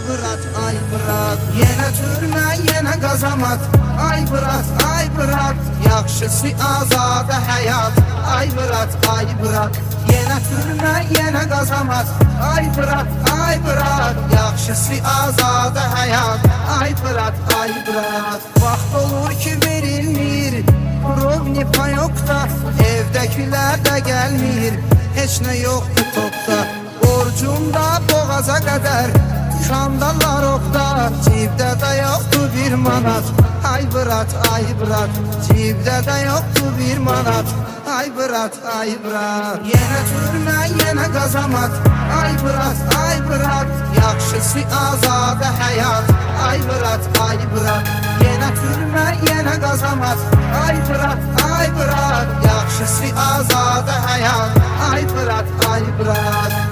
bırak, ay bırak. Yenə türmə, yenə qazamat. Ay bırak, ay bırak. Yaxşısı azadə həyat. Ay bırak, ay bırak. Yenə türmə, yenə qazamat. Ay bırak, ay bırak. Yaxşısı azadə həyat. Ay bırak, ay bırak. Vaxt olur ki verilmir, Rovni payokda, evdəkilər də gəlmir. Heç nə yoxdur topda, borcumda boğaza qədər. Şandalar oqda, cibdə də yoxdur bir manat. Ay bırak, ay bırak. Cibdə də yoxdur bir manat. Ay bırak, ay bırak. Yenə türmə, yenə qazamat. Ay bırak, ay bırak. Yaxşısı azadə həyat. Ay bırak, ay bırak. Yenə türmə, yenə qazamat. Ay bırak, ay bırak. Yaxşısı azadə həyat. Ay bırak, ay bırak.